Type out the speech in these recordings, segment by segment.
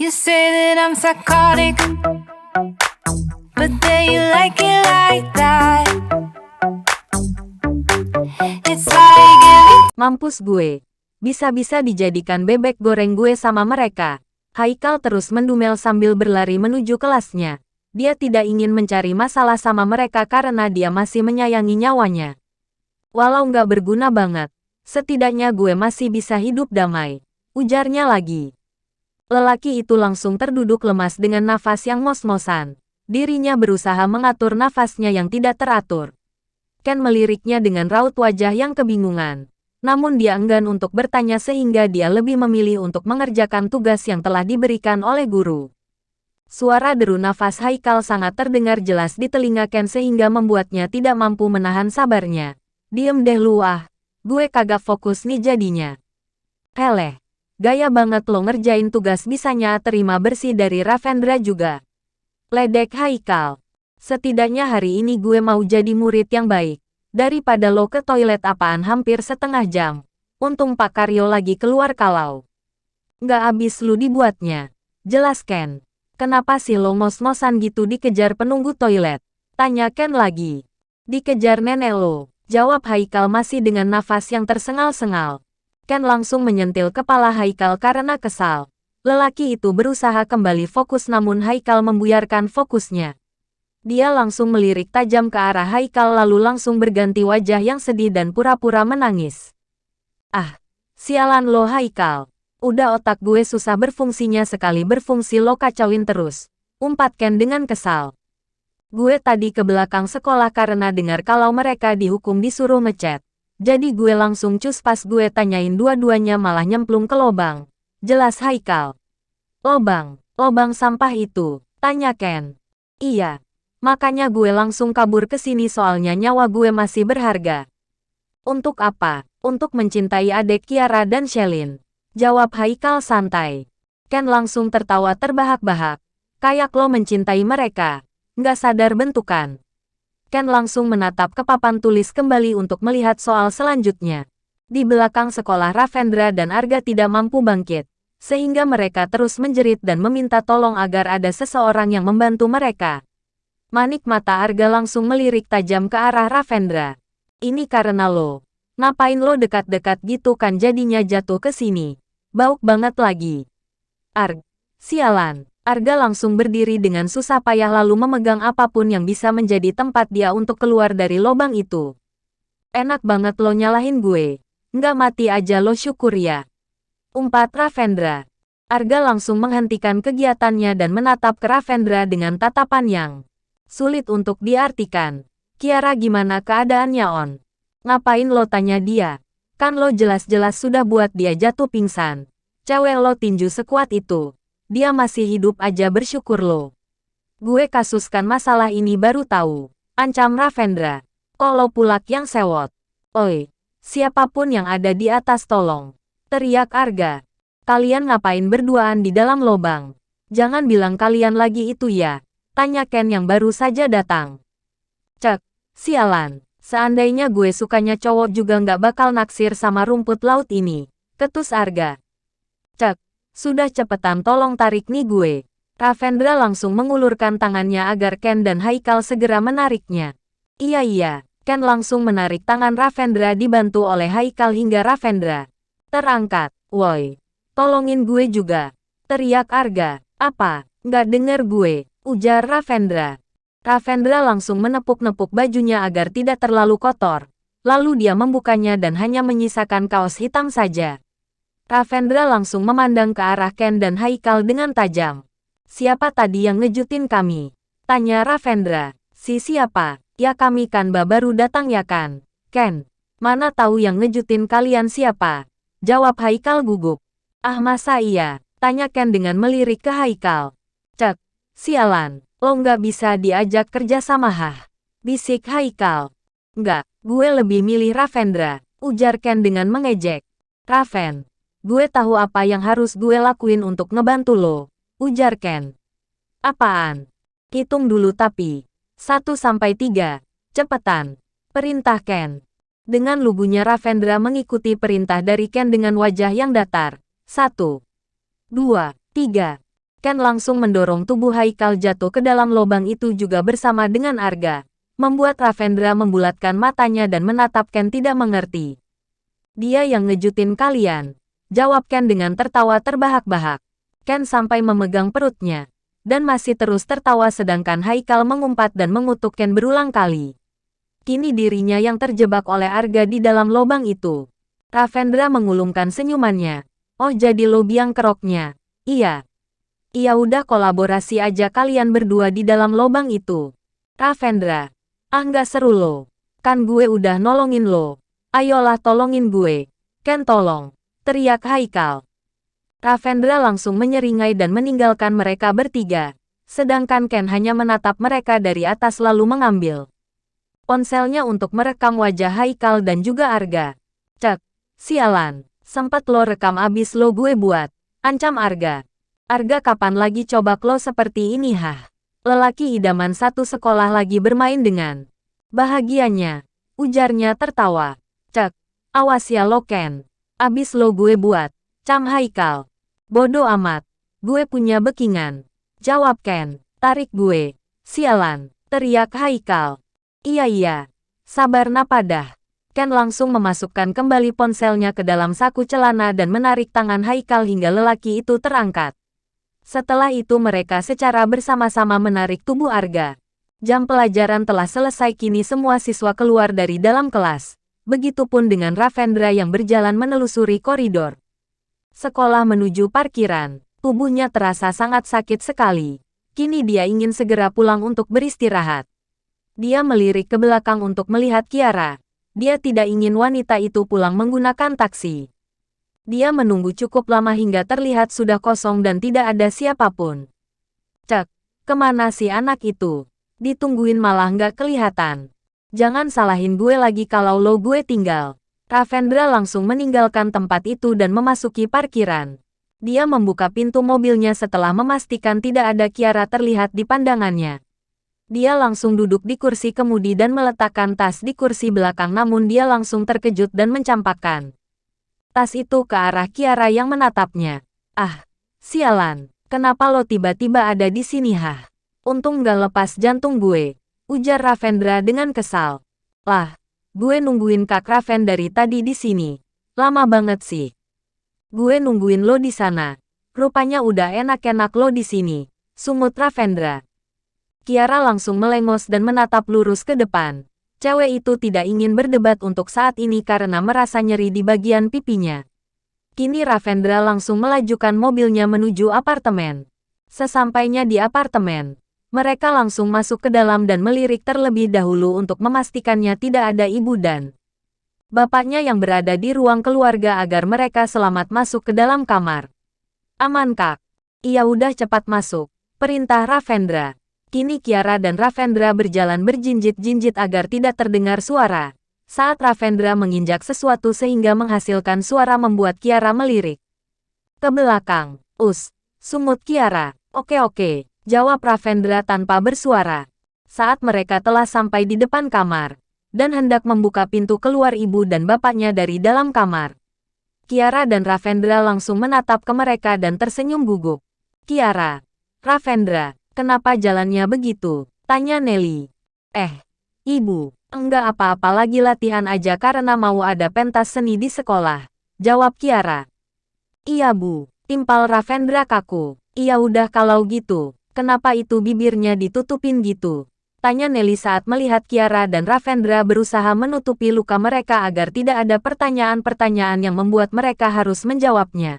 You say that I'm psychotic, but then you like it like that. It's like every Mampus gue. Bisa-bisa dijadikan bebek goreng gue sama mereka. Haikal terus mendumel sambil berlari menuju kelasnya. Dia tidak ingin mencari masalah sama mereka karena dia masih menyayangi nyawanya. Walau nggak berguna banget, setidaknya gue masih bisa hidup damai, ujarnya lagi. Lelaki itu langsung terduduk lemas dengan nafas yang mos-mosan. Dirinya berusaha mengatur nafasnya yang tidak teratur. Ken meliriknya dengan raut wajah yang kebingungan. Namun dia enggan untuk bertanya sehingga dia lebih memilih untuk mengerjakan tugas yang telah diberikan oleh guru. Suara deru nafas Haikal sangat terdengar jelas di telinga Ken sehingga membuatnya tidak mampu menahan sabarnya. Diem deh lu ah, gue kagak fokus nih jadinya. Heleh, gaya banget lo ngerjain tugas bisanya terima bersih dari Ravendra juga. Ledek Haikal. Setidaknya hari ini gue mau jadi murid yang baik. Daripada lo ke toilet apaan hampir setengah jam. Untung Pak Karyo lagi keluar kalau. Nggak habis lu dibuatnya. Jelas Ken. Kenapa sih lo mos-mosan gitu dikejar penunggu toilet? Tanya Ken lagi. Dikejar nenek lo. Jawab Haikal masih dengan nafas yang tersengal-sengal. Ken langsung menyentil kepala Haikal karena kesal. Lelaki itu berusaha kembali fokus namun Haikal membuyarkan fokusnya. Dia langsung melirik tajam ke arah Haikal lalu langsung berganti wajah yang sedih dan pura-pura menangis. Ah, sialan lo Haikal. Udah otak gue susah berfungsinya sekali berfungsi lo kacauin terus. Umpat Ken dengan kesal. Gue tadi ke belakang sekolah karena dengar kalau mereka dihukum disuruh ngechat. Jadi gue langsung cus pas gue tanyain dua-duanya malah nyemplung ke lobang. Jelas Haikal. Lobang sampah itu, tanya Ken. Iya. Makanya gue langsung kabur ke sini soalnya nyawa gue masih berharga. Untuk apa? Untuk mencintai adik Kiara dan Shelin. Jawab Haikal santai. Ken langsung tertawa terbahak-bahak. Kayak lo mencintai mereka. Nggak sadar bentukan. Ken langsung menatap ke papan tulis kembali untuk melihat soal selanjutnya. Di belakang sekolah Ravendra dan Arga tidak mampu bangkit. Sehingga mereka terus menjerit dan meminta tolong agar ada seseorang yang membantu mereka. Manik mata Arga langsung melirik tajam ke arah Ravendra. Ini karena lo. Ngapain lo dekat-dekat gitu kan jadinya jatuh ke sini. Bauk banget lagi. Sialan. Arga langsung berdiri dengan susah payah lalu memegang apapun yang bisa menjadi tempat dia untuk keluar dari lubang itu. Enak banget lo nyalahin gue. Nggak mati aja lo syukur ya. Umpat Ravendra. Arga langsung menghentikan kegiatannya dan menatap ke Ravendra dengan tatapan yang sulit untuk diartikan. Kiara gimana keadaannya on? Ngapain lo tanya dia? Kan lo jelas-jelas sudah buat dia jatuh pingsan. Cewek lo tinju sekuat itu. Dia masih hidup aja bersyukur lo. Gue kasuskan masalah ini baru tahu. Ancam Ravendra. Kalau pulak yang sewot. Oi, siapapun yang ada di atas tolong. Teriak Arga. Kalian ngapain berduaan di dalam lobang? Jangan bilang kalian lagi itu ya. Tanya Ken yang baru saja datang. Cek, sialan. Seandainya gue sukanya cowok juga nggak bakal naksir sama rumput laut ini. Ketus Arga. Cek, sudah cepetan tolong tarik nih gue. Ravendra langsung mengulurkan tangannya agar Ken dan Haikal segera menariknya. Iya. Ken langsung menarik tangan Ravendra dibantu oleh Haikal hingga Ravendra terangkat. Woi, tolongin gue juga. Teriak Arga. Apa? Nggak denger gue. Ujar Ravendra. Ravendra langsung menepuk-nepuk bajunya agar tidak terlalu kotor. Lalu dia membukanya dan hanya menyisakan kaos hitam saja. Ravendra langsung memandang ke arah Ken dan Haikal dengan tajam. Siapa tadi yang ngejutin kami? Tanya Ravendra. Si siapa? Ya kami kan baru datang ya kan? Ken, mana tahu yang ngejutin kalian siapa? Jawab Haikal gugup. Ah masa iya? Tanya Ken dengan melirik ke Haikal. Cek. Sialan, lo nggak bisa diajak kerja sama hah? Bisik Haikal. Nggak, gue lebih milih Ravendra, ujar Ken dengan mengejek. Raven, gue tahu apa yang harus gue lakuin untuk ngebantu lo, ujar Ken. Apaan? Hitung dulu tapi. 1 sampai 3, cepetan. Perintah Ken. Dengan lugunya Ravendra mengikuti perintah dari Ken dengan wajah yang datar. 1, 2, 3. Ken langsung mendorong tubuh Haikal jatuh ke dalam lubang itu juga bersama dengan Arga, membuat Ravendra membulatkan matanya dan menatap Ken tidak mengerti. Dia yang ngejutin kalian, jawab Ken dengan tertawa terbahak-bahak. Ken sampai memegang perutnya, dan masih terus tertawa sedangkan Haikal mengumpat dan mengutuk Ken berulang kali. Kini dirinya yang terjebak oleh Arga di dalam lubang itu. Ravendra mengulumkan senyumannya. Oh jadi lo biang keroknya. Iya. Iya udah kolaborasi aja kalian berdua di dalam lubang itu. Ravendra. Ah nggak seru lo. Kan gue udah nolongin lo. Ayolah tolongin gue. Ken tolong. Teriak Haikal. Ravendra langsung menyeringai dan meninggalkan mereka bertiga. Sedangkan Ken hanya menatap mereka dari atas lalu mengambil ponselnya untuk merekam wajah Haikal dan juga Arga. Cek. Sialan. Sempat lo rekam abis lo gue buat. Ancam Arga. Arga kapan lagi coba lo seperti ini hah? Lelaki idaman satu sekolah lagi bermain dengan bahagianya. Ujarnya tertawa. Cek. Awas ya lo Ken. Abis lo gue buat. Cam Haikal. Bodoh amat. Gue punya backingan. Jawab Ken. Tarik gue. Sialan. Teriak Haikal. Iya. Sabar napadah. Ken langsung memasukkan kembali ponselnya ke dalam saku celana dan menarik tangan Haikal hingga lelaki itu terangkat. Setelah itu mereka secara bersama-sama menarik tubuh Arga. Jam pelajaran telah selesai kini semua siswa keluar dari dalam kelas. Begitupun dengan Ravendra yang berjalan menelusuri koridor sekolah menuju parkiran. Tubuhnya terasa sangat sakit sekali. Kini dia ingin segera pulang untuk beristirahat. Dia melirik ke belakang untuk melihat Kiara. Dia tidak ingin wanita itu pulang menggunakan taksi. Dia menunggu cukup lama hingga terlihat sudah kosong dan tidak ada siapapun. Cek, kemana si anak itu? Ditungguin malah nggak kelihatan. Jangan salahin gue lagi kalau lo gue tinggal. Ravendra langsung meninggalkan tempat itu dan memasuki parkiran. Dia membuka pintu mobilnya setelah memastikan tidak ada Kiara terlihat di pandangannya. Dia langsung duduk di kursi kemudi dan meletakkan tas di kursi belakang namun dia langsung terkejut dan mencampakkan tas itu ke arah Kiara yang menatapnya. Ah, sialan. Kenapa lo tiba-tiba ada di sini hah? Untung gak lepas jantung gue. Ujar Ravendra dengan kesal. Lah, gue nungguin Kak Raven dari tadi di sini. Lama banget sih. Gue nungguin lo di sana. Rupanya udah enak-enak lo di sini. Sungut Ravendra. Kiara langsung melengos dan menatap lurus ke depan. Cewek itu tidak ingin berdebat untuk saat ini karena merasa nyeri di bagian pipinya. Kini Ravendra langsung melajukan mobilnya menuju apartemen. Sesampainya di apartemen, mereka langsung masuk ke dalam dan melirik terlebih dahulu untuk memastikannya tidak ada ibu dan bapaknya yang berada di ruang keluarga agar mereka selamat masuk ke dalam kamar. Aman Kak. Iya udah cepat masuk. Perintah Ravendra. Kini Kiara dan Ravendra berjalan berjinjit-jinjit agar tidak terdengar suara. Saat Ravendra menginjak sesuatu sehingga menghasilkan suara membuat Kiara melirik ke belakang. Sungut Kiara. Oke, jawab Ravendra tanpa bersuara. Saat mereka telah sampai di depan kamar, dan hendak membuka pintu keluar ibu dan bapaknya dari dalam kamar. Kiara dan Ravendra langsung menatap ke mereka dan tersenyum gugup. Kiara. Ravendra. Kenapa jalannya begitu? Tanya Nelly. Ibu, enggak apa-apa lagi latihan aja karena mau ada pentas seni di sekolah. Jawab Kiara. Iya Bu, timpal Ravendra kaku. Iya udah kalau gitu, kenapa itu bibirnya ditutupin gitu? Tanya Nelly saat melihat Kiara dan Ravendra berusaha menutupi luka mereka agar tidak ada pertanyaan-pertanyaan yang membuat mereka harus menjawabnya.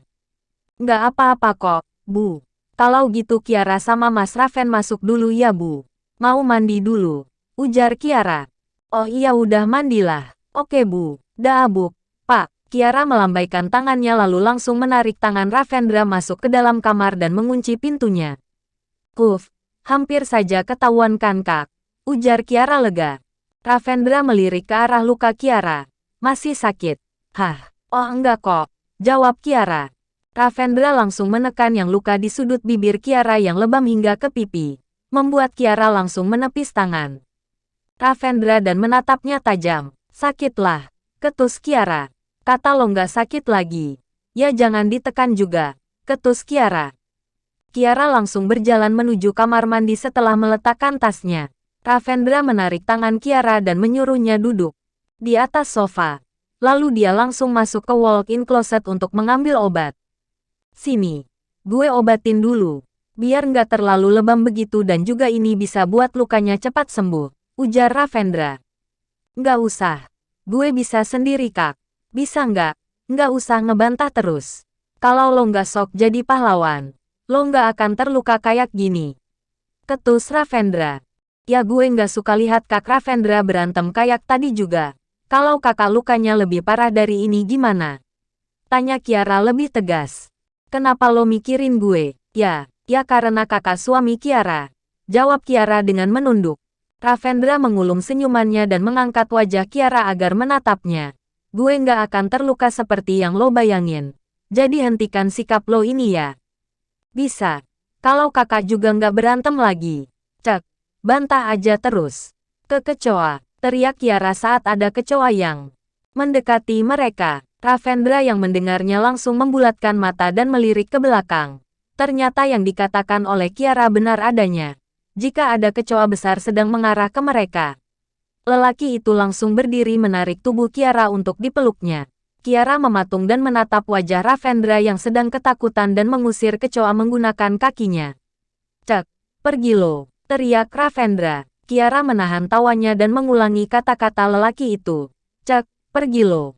Enggak apa-apa kok, Bu. Kalau gitu Kiara sama Mas Raven masuk dulu ya Bu. Mau mandi dulu. Ujar Kiara. Oh iya udah mandilah. Oke Bu. Dah Bu. Pak. Kiara melambaikan tangannya lalu langsung menarik tangan Ravendra masuk ke dalam kamar dan mengunci pintunya. Hampir saja ketahuan kan Kak. Ujar Kiara lega. Ravendra melirik ke arah luka Kiara. Masih sakit. Hah. Oh enggak kok. Jawab Kiara. Ravendra langsung menekan yang luka di sudut bibir Kiara yang lebam hingga ke pipi, membuat Kiara langsung menepis tangan Ravendra dan menatapnya tajam. Sakitlah, ketus Kiara. Kata lo nggak sakit lagi. Ya jangan ditekan juga, ketus Kiara. Kiara langsung berjalan menuju kamar mandi setelah meletakkan tasnya. Ravendra menarik tangan Kiara dan menyuruhnya duduk di atas sofa. Lalu dia langsung masuk ke walk-in closet untuk mengambil obat. Sini, gue obatin dulu. Biar nggak terlalu lebam begitu dan juga ini bisa buat lukanya cepat sembuh, ujar Ravendra. Nggak usah. Gue bisa sendiri, Kak. Bisa nggak? Nggak usah ngebantah terus. Kalau lo nggak sok jadi pahlawan, lo nggak akan terluka kayak gini. Ketus Ravendra. Ya gue nggak suka lihat Kak Ravendra berantem kayak tadi juga. Kalau kakak lukanya lebih parah dari ini gimana? Tanya Kiara lebih tegas. Kenapa lo mikirin gue? Ya karena kakak suami Kiara. Jawab Kiara dengan menunduk. Ravendra mengulum senyumannya dan mengangkat wajah Kiara agar menatapnya. Gue nggak akan terluka seperti yang lo bayangin. Jadi hentikan sikap lo ini ya. Bisa. Kalau kakak juga nggak berantem lagi. Cek. Bantah aja terus. Kecoa, teriak Kiara saat ada kecoa yang mendekati mereka. Ravendra yang mendengarnya langsung membulatkan mata dan melirik ke belakang. Ternyata yang dikatakan oleh Kiara benar adanya. Jika ada kecoa besar sedang mengarah ke mereka. Lelaki itu langsung berdiri menarik tubuh Kiara untuk dipeluknya. Kiara mematung dan menatap wajah Ravendra yang sedang ketakutan dan mengusir kecoa menggunakan kakinya. Cek, pergi lo. Teriak Ravendra. Kiara menahan tawanya dan mengulangi kata-kata lelaki itu. Cek, pergi lo.